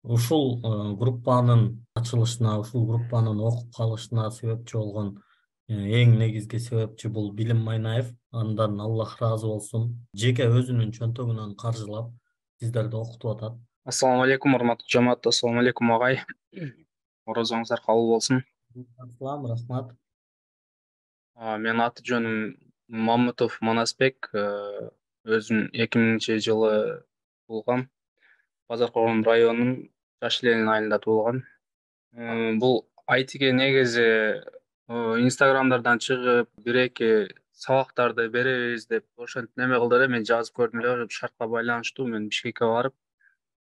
Ушул группанын ачылышына, ушул группанын окуп калышына себепчи болгон эң негизги себепчи бул Билим Майнаев. Андан Аллах ыраазы болсун. Жеке өзүнүн чөнтөгүнөн каржылап сиздерди окутуп атат. Ассаламу алейкум, урматтуу жамаат. Ассаламу алейкум агай. Орозоңуздар кабыл болсун. Ассалам, рахмат. Менин аты жөнүм Мамытов Манасбек. Өзүм 2000-жылы туулгам. Базар Коон районунун Жаш Ленин айылында туулгам. Бул айтиге негизи инстаграмдардан чыгып, бир-эки сабактарды беребиз деп ошентип неме кылды эле. Мен жазып көрдүм эле, шартка байланыштуу мен Бишкекке барып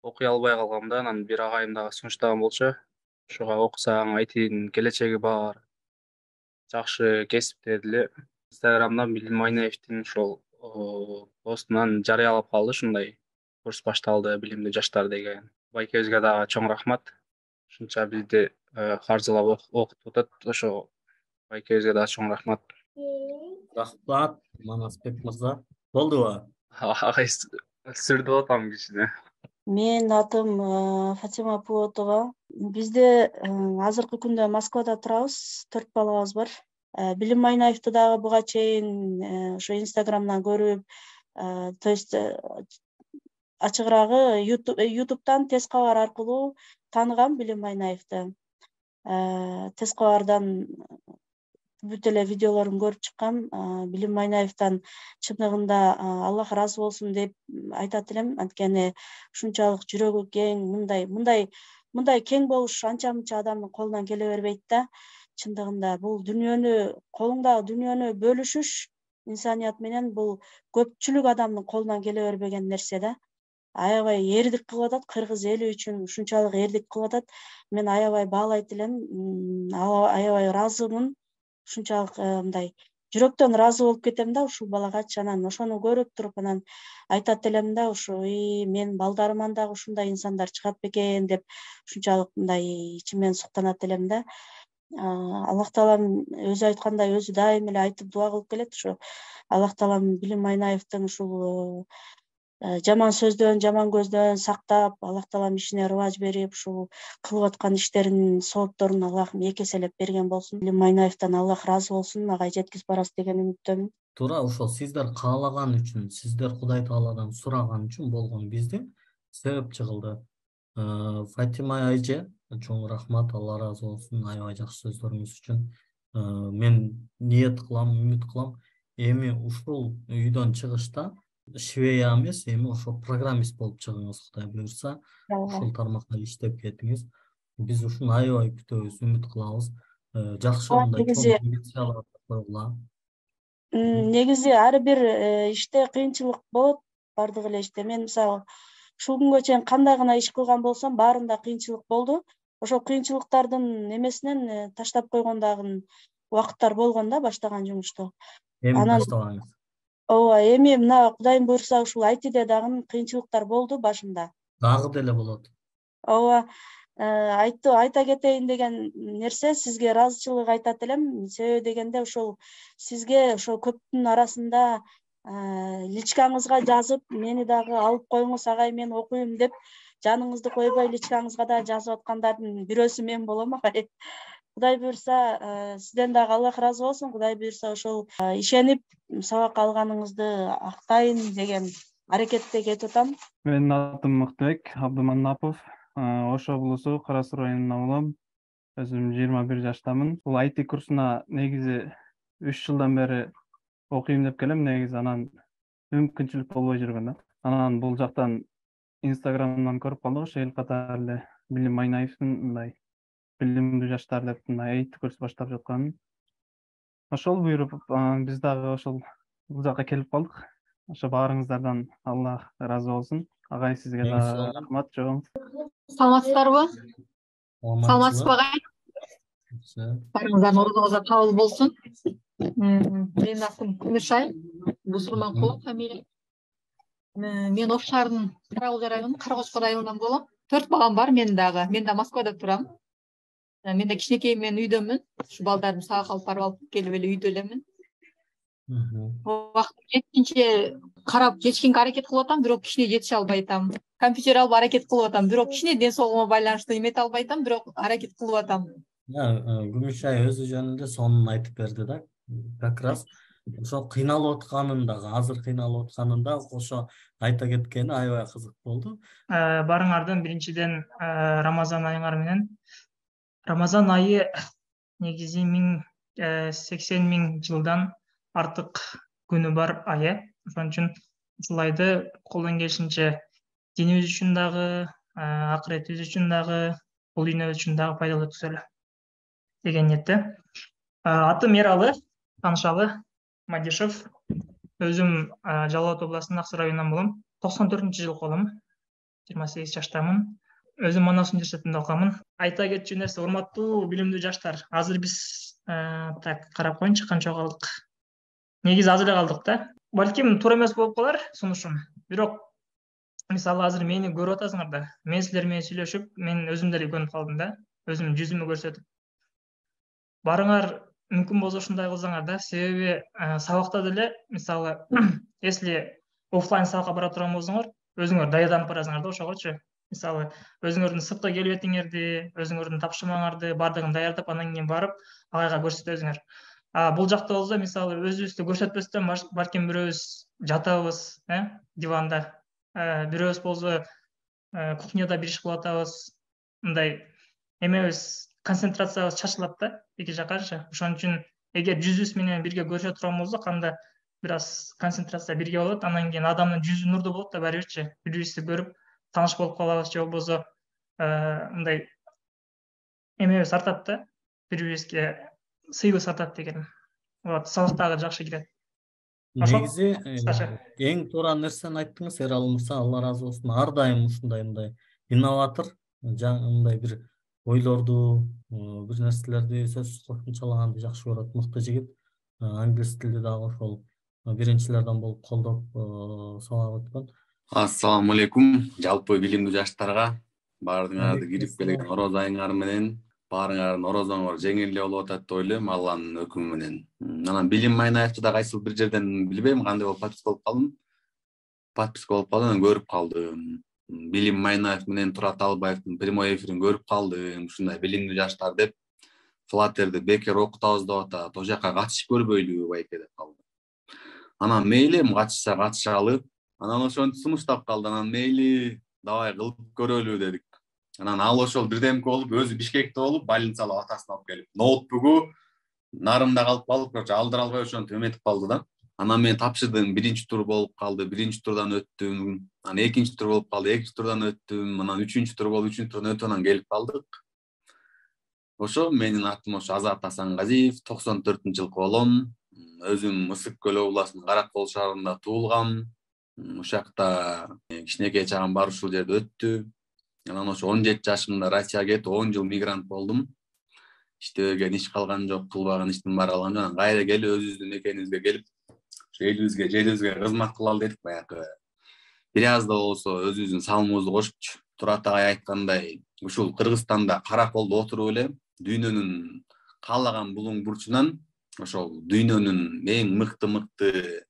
окуй албай калгам да, анан бир агайым дагы сунуштаган болчу. Ошого окусаң айтинин келечеги бар, жакшы кесип дедиле. Инстаграмдан Билим Майнаевдин ошол постунан жарыялап калды ушундай курс башталды, билимдүү жаштар деген. Байкебизге дагы чоң рахмат. Ушунча бизди каржылап окутуп атат. Ошо байкебизге дагы чоң рахмат. Рахмат, Манасбек мырза. Болдуба? Агай сүрдүп атам кичине. Менин атым Фатима Пуотова. Бизде азыркы күндө Москвада турабыз, 4 балабыз бар. Билим Майнаевди дагы буга чейин ошо Инстаграмдан көрүп, то есть ачыгыраагы ютубтан тез кабар аркылуу тааныгам Билим Майнаевди. Тез кабардан бүт эле видеолорун көрүп чыккам. Билим Майнаевден чындыгында Аллах ыраазы болсун деп айтат элем. Анткени ушунчалык жүрөгү кең, мындай кең болуш анча мынча адамдын колунан келе бербейт да. Чындыгында бул колуңдагы дүйнөнү бөлүшүш инсаният менен бул көпчүлүк адамдын колунан келе бербеген нерсе да. Аябай эрдик кылып атат, кыргыз эли үчүн ушунчалык эрдик кылып атат. Мен аябай баалайт элем, аябай ыраазымын. Ушунчалык мындай жүрөктөн ыраазы болуп кетем да ушул балагачы. Анан ошону көрүп туруп анан айтат элем да, ушу менин балдарыман дагы ушундай инсандар чыгат бекен деп ушунчалык мындай ичимен суктанат элем да. Аллах таалам өзү айткандай, өзү дайым эле айтып дуа кылып келет. Ушу Аллах таалам Билим Майнаевдин ушул жаман сөздөн, жаман көздөн сактап, Аллах таалам ишине рыбаж берип, ушул кылып аткан иштеринин соопторун Аллахым эки эселеп берген болсун. Билим Майнаевден Аллах ыраазы болсун, агай жеткиз барасыз деген үмүттөмүн. Туура ошол сиздер каалаган үчүн, сиздер Кудай Тааладан сураган үчүн болгон бизди себепчи кылды. Фатима айже, чоң рахмат, Алла ыраазы болсун аябай жакшы сөздөрүңүз үчүн. Мен ниет кылам, үмүт кылам, эми ушул үйдөн чыгышта швея эмес, эми ошо программист болуп чыгыңыз, Кудай буюрса. Ушул тармакта иштеп кетиңиз. Биз ушуну аябай күтөбүз, үмүт кылабыз. Жакшы мындай чоң амбициялар койгула. Негизи ар бир иште кыйынчылык болот, бардык эле иште. Мен мисалы ушул күнгө чейин кандай гана иш кылган болсом, баарында кыйынчылык болду. Ошол кыйынчылыктардын эмесинен таштап койгон дагы убакыттар болгон да баштаган жумушту. Эми таштабаңыз. Ооба, эми мына Кудайым буйрса ушул айтиде дагы кыйынчылыктар болду башында. Дагы деле болот. Ооба, айта кетейин деген нерсе, сизге ыраазычылык айтат элем. Себеби дегенде ошол сизге ошол көптүн арасында личкаңызга жазып, мени дагы алып коюңуз агай, мен окуйм деп жаныңызды койбой личкаңызга да жазып аткандардын бирөөсү мен болом агай. Кудай буйрса, сизден дагы Аллах ыраазы болсун. Кудай буйрса ошол ишенип сабак алганыңызды актайын деген аракетте кетип атам. Менин атым Мыктыбек Абдыманапов. Ошо облусу Кара Суу районунан болом. Өзүм 21 жаштамын. Бул IT курсуна негизи 3 жылдан бери окуйм деп келем. Негизи анан мүмкүнчүлүк болбой жүргөн да. Анан бул жактан Инстаграмдан көрүп калдык, ошо эл катары эле Билим Майнаевдин мындай билимдүү жаштар деп мындай IT курс баштап жатканын. Ошол буйруп биз дагы ошол бул жака келип калдык. Ошо баарыңыздардан Аллах ыраазы болсун. Агай, сизге да рахмат, чоң. Саламатсыздарбы? Саламатсызбы агай? Баарыңыздардын ордуңузда кабыл болсун. Менин атым Күмүшай, Бусурманкулов фамилия. Мен Ош шаарынын Каракулжа районунун Каракөчкө районунан болом. 4 балам бар менин дагы. Мен да Москвада турам. Мен да кичинекей мен үйдөмүн. Ушу балдарымды сабак алып барып келип эле үйдө элемин. Убакыт жеткенче карап жетишкенге аракет кылып атам, бирок кичине жетише албай атам. Компьютер алып аракет кылып атам, бирок кичине ден соолугума байланыштуу эмете албай атам, бирок аракет кылып атам. Күмүшай өзү жөнүндө сонун айтып берди да. Как раз ошо кыйналып атканын дагы, азыр кыйналып атканын дагы ошо айта кеткени аябай кызык болду. Барыңардан биринчиден Рамазан айыңар менен. Рамазан айы негизи 1080.000 жылдан артык күнү бар ай. Ошон үчүн ушул айды колдон келишинче динибиз үчүн дагы, акыретибиз үчүн дагы, бул дүйнөбүз үчүн дагы пайдалуу өткөзөлү деген ниетте. Атым Эралы, таанышалы, Мадишев. Өзүм Жалал Абад областынын Ак Суу районунан болом. 94-жылкы болом. 28 жаштамын. Өзүм Манас университетинде окумун. Айта кетчү нерсе, урматтуу билимдүү жаштар. Азыр биз так карап коеюнчу канча калдык. Негизи аз эле калдык да. Балким туура эмес болуп калар сунушум. Бирок мисалы азыр мени көрүп атасыңар да. Мен силер менен сүйлөшүп, мен өзүм деле көнүп калдым да. Өзүм жүзүмү көрсөтүп. Барыңар мүмкүн болсо ушундай кылсаңар да. Себеби сабакта деле мисалы если офлайн сабакка бара турган болсоңор, өзүңөр даярданып барасыңар да ошогочу. Мисалы өзүңөрдүн сырткы келбетиңерди, өзүңөрдүн тапшырмаңарды бардыгын даярдап, анан кийин барып агайга көрсөтөсүңөр. Бул жакта болсо мисалы өзүбүздү көрсөтпөстөн балким бирөөбүз жатабыз, диванда. Бирөөбүз болсо кухняда бир иш кылып атабыз. Мындай эмебиз, концентрациябыз чачылат да эки жаккачы. Ошон үчүн эгер жүзүбүз менен бирге көрүшө турган болсок, анда бир аз концентрация бирге болот. Анан кийин адамдын жүзү нурдуу болот да баары бирчи. Бири-бирибизди көрүп тааныш болуп калабыз, же болбосо мындай эмебиз артат да, бири-бирибизге сыйыбыз артат деген. Сабактагы жакшы кирет. Негизи эң туура нерсени айттыңыз, Эралы мырза, Алла ыраазы болсун. Ар дайым ушундай инноватор, мындай бир ойлорду, бир нерселерди сөзсүз кошумчалаганды жакшы көрөт. Мыкты жигит. Англис тилди дагы ошол биринчилерден болуп колдоп сабак өткөн. Ассаламу алейкум, жалпы билимдүү жаштарга, баардыгыңарды кирип келген ороз айыңар менен, баарыңардын орозоңор жеңил эле болуп атат деп ойлойм, Алланын өкүмү менен. Анан Билим Майнаевди да кайсыл бир жерден билбейм, кандай болуп подписка болуп калдым, көрүп калдым. Билим Майнаев менен Турат Албаевдин прямой эфирин көрүп калдым. Ушундай билимдүү жаштар деп Флаттерди бекер окутабыз деп атат. Ошол жака катышып көрбөйлүбү байке деп калды. Анан мейли катышса катышалы. Анан ошонтип сунуштап калды. Анан мейли давай кылып көрөлү дедик. Анан ал ошол бирдемке болуп, өзү Бишкекте болуп, больницалап атасын алып келип, ноутбугу нарымда калып, короче алдыра албай ошентип эметип калды да. Анан мен тапшырдым, биринчи тур болуп калды, биринчи турдан өттүм. Анан экинчи тур болуп калды, экинчи турдан өттүм. Анан үчүнчү тур болуп, үчүнчү турдан өтүп анан келип калдык. Ошо менин атым ошо Азат Асангазиев, 94-жылкы болом. Өзүм Ысык Көл областынын Каракол шаарында туулгам. Ушакта кичинекей чагым бар ушул жерде өттү. Анан ошо 17 жашымда Россияга кетип 10 жыл мигрант болдум. Иштебеген, иш калган жок, кылбаган иштин баары калган жок. Анан кайра келип өзүбүздүн мекенибизге келип, ошо элибизге, жерибизге кызмат кылалы дедик баягы. Бир аз да болсо өзүбүздүн салымыбызды кошупчу. Турат агай айткандай, ушул Кыргызстанда Караколдо отуруп эле дүйнөнүн каалаган булуң бурчунан ошол дүйнөнүн эң мыкты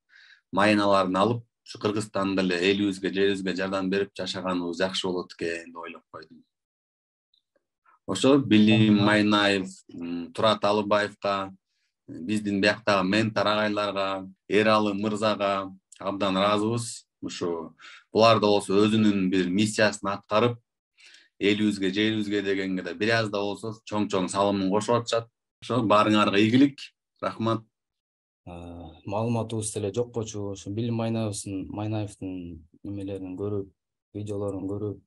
майналарын алып, ушу Кыргызстанда эле элибизге, жерибизге жардам берип жашаганыбыз жакшы болот экен деп ойлоп койдум. Ошо Билим Майнаев, Турат Алыбаевга, биздин бияктагы ментор агайларга, Эралы мырзага абдан ыраазыбыз. Ушу булар да болсо өзүнүн бир миссиясын аткарып, элибизге, жерибизге дегенге да бир аз да болсо чоң салымын кошуп атышат. Ошо баарыңарга ийгилик, рахмат. Маалыматыбыз деле жок болчу, ошо Билим Майнаевдин немелерин көрүп, видеолорун көрүп,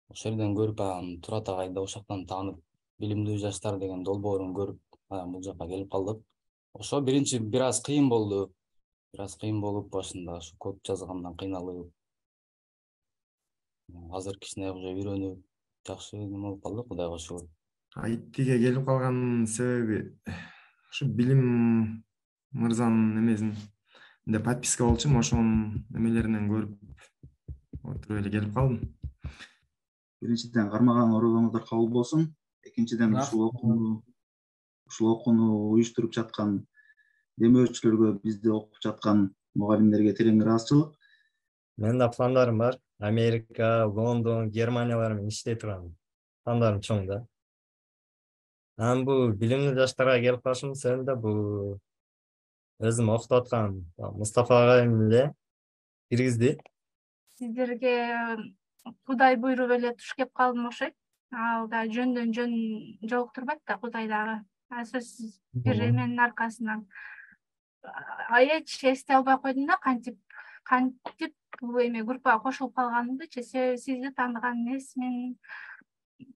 ошол жерден көрүп, анан Турат агайды ошоктон таанып, билимдүү жаштар деген долбоорун көрүп, бул жака келип калдык. Ошо биринчи бир аз кыйын болду. Болуп башында ошо код жазгандан кыйналып. Азыр кичине уже үйрөнүп, жакшы неме болуп калдык, Кудайга шүгүр. Айтиге келип калганын себеби ушу Билим мырзанын немесинде подписка болчумун, ошонун немелеринен көрүп отуруп эле келип калдым. Биринчиден кармаган орозоңуздар кабыл болсун. Экинчиден ушул окууну уюштуруп жаткан демөөчүлөргө, бизде окуп жаткан мугалимдерге терең ыраазычылык. Менин да пландарым бар. Америка, Лондон, Германиялар менен иштей турам. Пландарым чоң да. Анан бул билимдүү жаштарга келип калышымдын себеби да бул өзүм окутуп аткан Мустафа агайым эле киргизди. Сиздерге Кудай буйруп эле туш кеп калдым окшойт. Ал да жөндөн жөн жолуктурбайт да Кудай дагы. Сөзсүз бир эменин аркасынан. Эч эстей албай койдум да кантип бул эме группага кошулуп калганымдычы. Сизди тааныган эмесмин,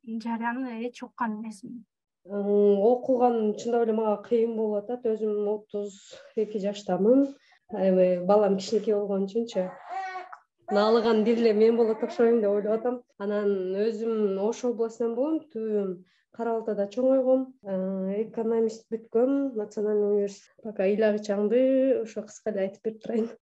жарыяны эч уккан эмесмин. Окуган чындап эле мага кыйын болуп атат. Өзүм 32 жаштамын. Балам кичинекей болгон үчүнчү алган диле мен болот окшойм деп ойлоп атам. Анан өзүм Ош областынан болом, түбүм Кара Балтада чоңойгом. Экономист бүткөм, Национальный университет. Пока ыйлагычаңды ошо кыска эле айтып берип турайын.